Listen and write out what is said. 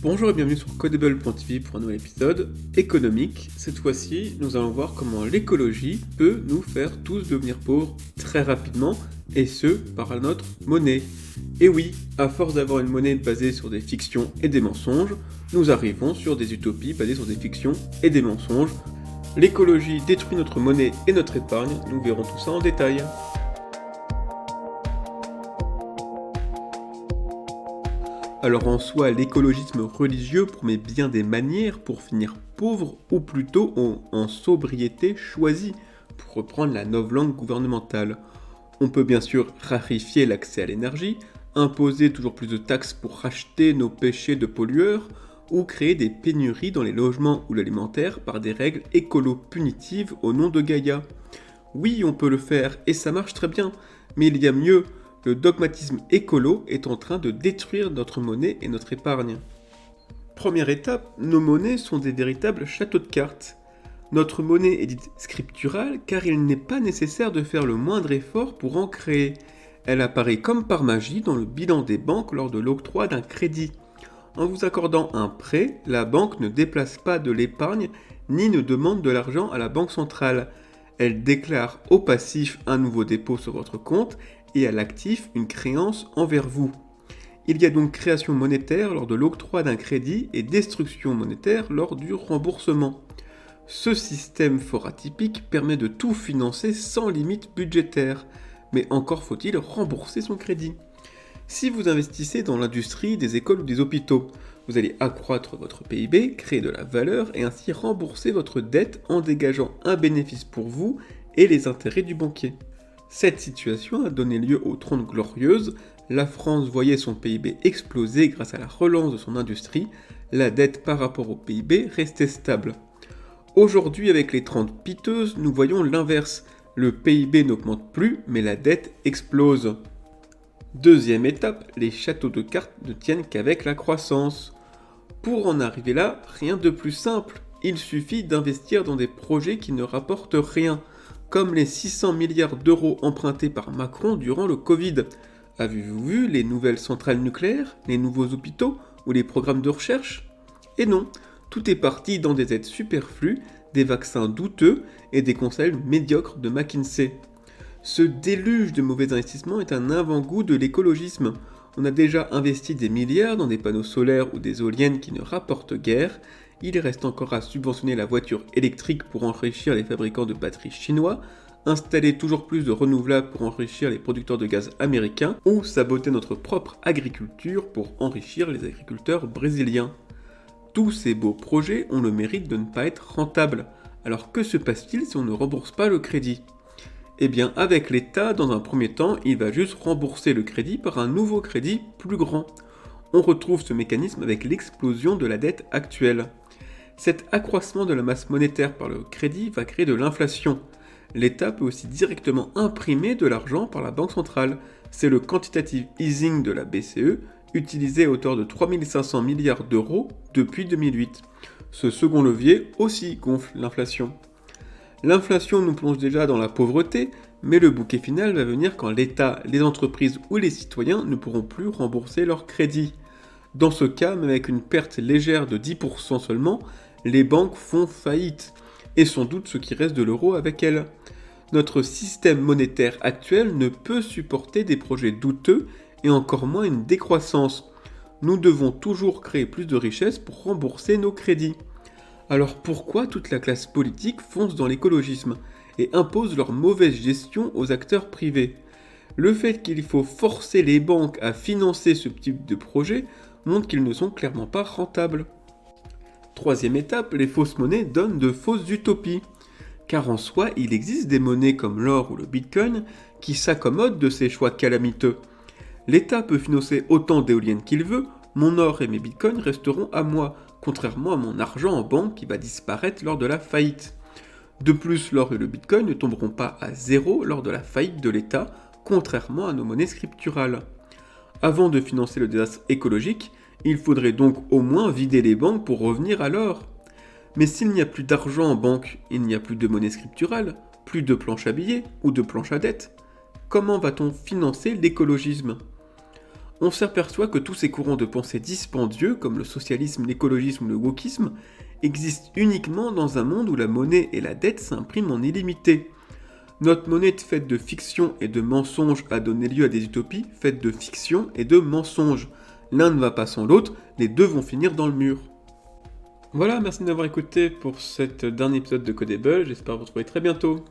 Bonjour et bienvenue sur Codable.tv pour un nouvel épisode économique. Cette fois-ci, nous allons voir comment l'écologie peut nous faire tous devenir pauvres très rapidement, et ce, par notre monnaie. Et oui, à force d'avoir une monnaie basée sur des fictions et des mensonges, nous arrivons sur des utopies basées sur des fictions et des mensonges. L'écologie détruit notre monnaie et notre épargne, nous verrons tout ça en détail. Alors en soi, l'écologisme religieux promet bien des manières pour finir pauvre, ou plutôt en sobriété choisie, pour reprendre la novlangue gouvernementale. On peut bien sûr raréfier l'accès à l'énergie, imposer toujours plus de taxes pour racheter nos péchés de pollueurs, ou créer des pénuries dans les logements ou l'alimentaire par des règles écolo-punitives au nom de Gaïa. Oui, on peut le faire, et ça marche très bien, mais il y a mieux. Le dogmatisme écolo est en train de détruire notre monnaie et notre épargne. Première étape, nos monnaies sont des véritables châteaux de cartes. Notre monnaie est dite scripturale car il n'est pas nécessaire de faire le moindre effort pour en créer. Elle apparaît comme par magie dans le bilan des banques lors de l'octroi d'un crédit. En vous accordant un prêt, la banque ne déplace pas de l'épargne ni ne demande de l'argent à la banque centrale. Elle déclare au passif un nouveau dépôt sur votre compte et à l'actif une créance envers vous. Il y a donc création monétaire lors de l'octroi d'un crédit et destruction monétaire lors du remboursement. Ce système fort atypique permet de tout financer sans limite budgétaire, mais encore faut-il rembourser son crédit. Si vous investissez dans l'industrie, des écoles ou des hôpitaux, vous allez accroître votre PIB, créer de la valeur et ainsi rembourser votre dette en dégageant un bénéfice pour vous et les intérêts du banquier. Cette situation a donné lieu aux 30 Glorieuses, la France voyait son PIB exploser grâce à la relance de son industrie, la dette par rapport au PIB restait stable. Aujourd'hui avec les 30 Piteuses, nous voyons l'inverse, le PIB n'augmente plus mais la dette explose. Deuxième étape, les châteaux de cartes ne tiennent qu'avec la croissance. Pour en arriver là, rien de plus simple, il suffit d'investir dans des projets qui ne rapportent rien, comme les 600 milliards d'euros empruntés par Macron durant le Covid. Avez-vous vu les nouvelles centrales nucléaires, les nouveaux hôpitaux ou les programmes de recherche ? Et non, tout est parti dans des aides superflues, des vaccins douteux et des conseils médiocres de McKinsey. Ce déluge de mauvais investissements est un avant-goût de l'écologisme. On a déjà investi des milliards dans des panneaux solaires ou des éoliennes qui ne rapportent guère. Il reste encore à subventionner la voiture électrique pour enrichir les fabricants de batteries chinois, installer toujours plus de renouvelables pour enrichir les producteurs de gaz américains, ou saboter notre propre agriculture pour enrichir les agriculteurs brésiliens. Tous ces beaux projets ont le mérite de ne pas être rentables. Alors que se passe-t-il si on ne rembourse pas le crédit ? Eh bien avec l'État, dans un premier temps, il va juste rembourser le crédit par un nouveau crédit plus grand. On retrouve ce mécanisme avec l'explosion de la dette actuelle. Cet accroissement de la masse monétaire par le crédit va créer de l'inflation. L'État peut aussi directement imprimer de l'argent par la Banque centrale. C'est le quantitative easing de la BCE, utilisé à hauteur de 3500 milliards d'euros depuis 2008. Ce second levier aussi gonfle l'inflation. L'inflation nous plonge déjà dans la pauvreté, mais le bouquet final va venir quand l'État, les entreprises ou les citoyens ne pourront plus rembourser leurs crédits. Dans ce cas, même avec une perte légère de 10% seulement, les banques font faillite, et sans doute ce qui reste de l'euro avec elles. Notre système monétaire actuel ne peut supporter des projets douteux et encore moins une décroissance. Nous devons toujours créer plus de richesses pour rembourser nos crédits. Alors pourquoi toute la classe politique fonce dans l'écologisme et impose leur mauvaise gestion aux acteurs privés ? Le fait qu'il faut forcer les banques à financer ce type de projet montre qu'ils ne sont clairement pas rentables. Troisième étape, les fausses monnaies donnent de fausses utopies. Car en soi, il existe des monnaies comme l'or ou le bitcoin qui s'accommodent de ces choix calamiteux. L'État peut financer autant d'éoliennes qu'il veut, mon or et mes bitcoins resteront à moi, contrairement à mon argent en banque qui va disparaître lors de la faillite. De plus, l'or et le bitcoin ne tomberont pas à zéro lors de la faillite de l'État, contrairement à nos monnaies scripturales. Avant de financer le désastre écologique, il faudrait donc au moins vider les banques pour revenir à l'or. Mais s'il n'y a plus d'argent en banque, il n'y a plus de monnaie scripturale, plus de planche à billets ou de planche à dette. Comment va-t-on financer l'écologisme ? On s'aperçoit que tous ces courants de pensée dispendieux, comme le socialisme, l'écologisme ou le wokisme, existent uniquement dans un monde où la monnaie et la dette s'impriment en illimité. Notre monnaie faite de fiction et de mensonges a donné lieu à des utopies faites de fiction et de mensonges. L'un ne va pas sans l'autre, les deux vont finir dans le mur. Voilà, merci de m'avoir écouté pour cet dernier épisode de Codable, j'espère vous retrouver très bientôt.